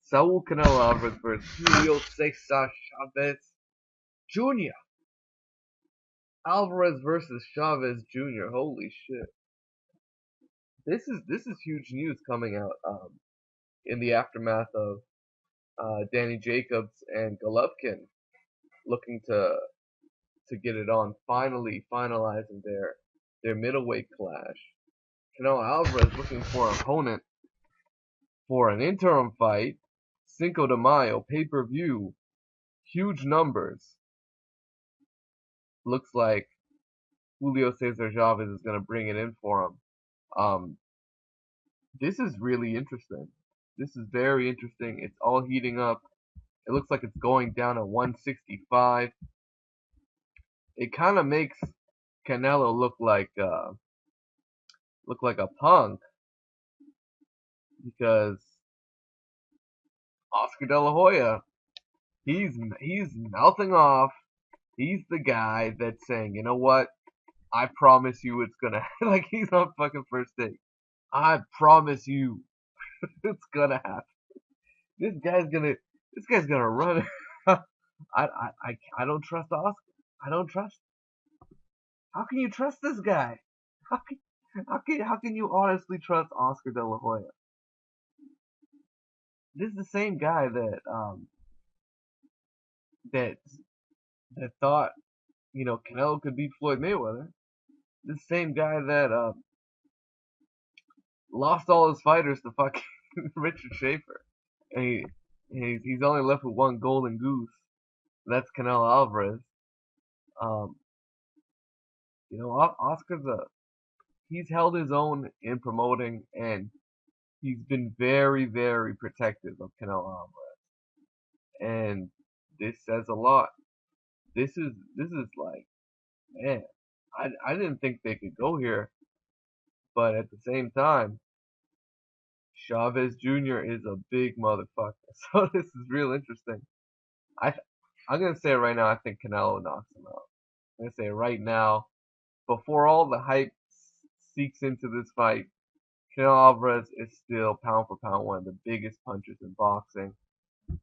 Saul Canelo Alvarez versus Julio Cesar Chavez Jr. Alvarez versus Chavez Jr. Holy shit! This is huge news coming out in the aftermath of Danny Jacobs and Golovkin looking to get it on, finally finalizing their middleweight clash. Canelo Alvarez looking for an opponent for an interim fight, Cinco de Mayo, pay-per-view, huge numbers. Looks like Julio Cesar Chavez is going to bring it in for him. Um, this is really interesting. This is very interesting. It's all heating up. It looks like it's going down at 165. It kind of makes Canelo look like a punk because Oscar De La Hoya, he's mouthing off. He's the guy that's saying, you know what? I promise you it's gonna like he's on fucking first date. I promise you it's gonna happen. This guy's gonna this guy's gonna run. I don't trust Oscar. I don't trust. How can you trust this guy? How can how can you honestly trust Oscar De La Hoya? This is the same guy that that thought Canelo could beat Floyd Mayweather. This same guy that lost all his fighters to fucking Richard Schaefer, and he's only left with one golden goose. That's Canelo Alvarez. Um, Oscar's he's held his own in promoting, and he's been very, very protective of Canelo Alvarez, and this says a lot. This is like, man, I didn't think they could go here, but at the same time, Chavez Jr. is a big motherfucker, so this is real interesting. I I'm gonna say it right now. I think Canelo knocks him out. I'm gonna say it right now, before all the hype seeks into this fight. Canelo Alvarez is still pound for pound one of the biggest punchers in boxing,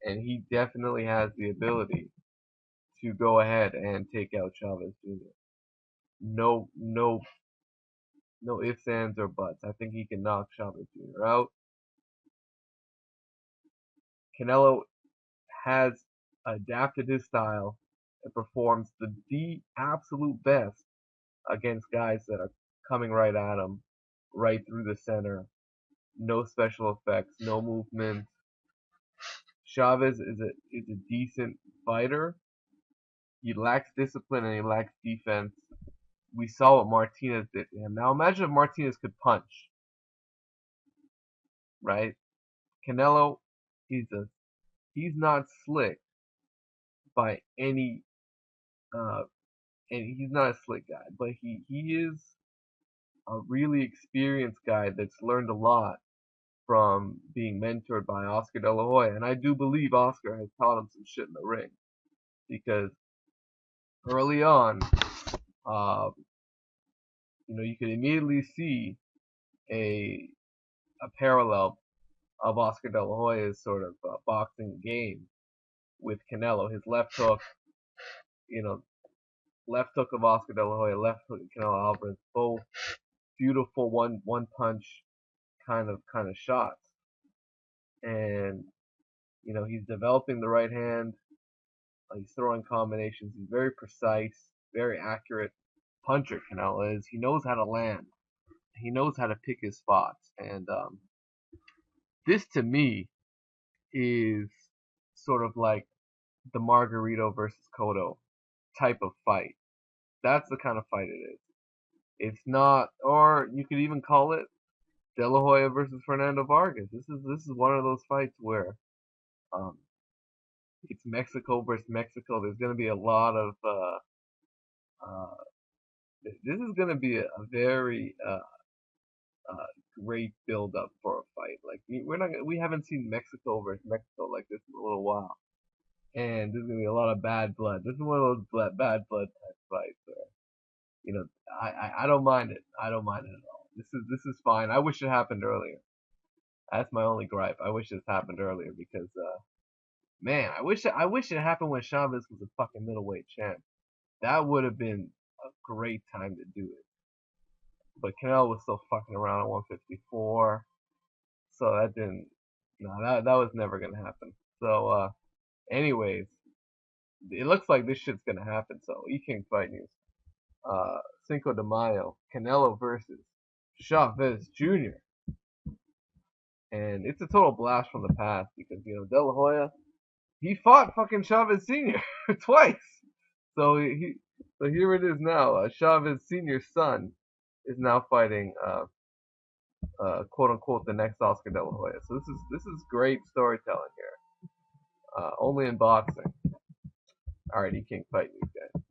and he definitely has the ability to go ahead and take out Chavez Jr. No, no, no ifs, ands, or buts. I think he can knock Chavez Jr. out. Canelo has adapted his style and performs the absolute best against guys that are coming right at him, right through the center. No special effects, no movement. Chavez is a decent fighter. He lacks discipline and he lacks defense. We saw what Martinez did to him. Now imagine if Martinez could punch, right? Canelo, he's not slick by any uh and he's not a slick guy, but he is a really experienced guy that's learned a lot from being mentored by Oscar De La Hoya, and I do believe Oscar has taught him some shit in the ring because early on, uh, you could immediately see a a parallel of Oscar De La Hoya's sort of boxing game with Canelo. His left hook, you know, left hook of Oscar De La Hoya, left hook of Canelo Alvarez, both beautiful one punch kind of shots. And he's developing the right hand. He's throwing combinations. He's very precise, very accurate puncher. Canelo is. He knows how to land. He knows how to pick his spots. And this to me is sort of like the Margarito versus Cotto type of fight. That's the kind of fight it is. It's not, or you could even call it De La Hoya versus Fernando Vargas. This is one of those fights where um, it's Mexico versus Mexico. There's going to be a lot of uh, this is going to be a very uh, great build up for a fight. Like we haven't seen Mexico versus Mexico like this in a little while, and there's going to be a lot of bad blood. This is one of those bad blood type fights where I don't mind it. I don't mind it at all. This is fine. I wish it happened earlier. That's my only gripe. I wish this happened earlier because, man, I wish it happened when Chavez was a fucking middleweight champ. That would have been a great time to do it. But Canelo was still fucking around at 154, so that didn't. No, that was never gonna happen. So, anyways, it looks like this shit's gonna happen. So, E-King Fight News. Cinco de Mayo, Canelo versus Chavez Jr. And it's a total blast from the past because, De La Hoya, he fought fucking Chavez Sr. twice. So so here it is now. Chavez Sr.'s son is now fighting, quote unquote, the next Oscar De La Hoya. So this is great storytelling here. Only in boxing. Alright, E-King Fight News, guys.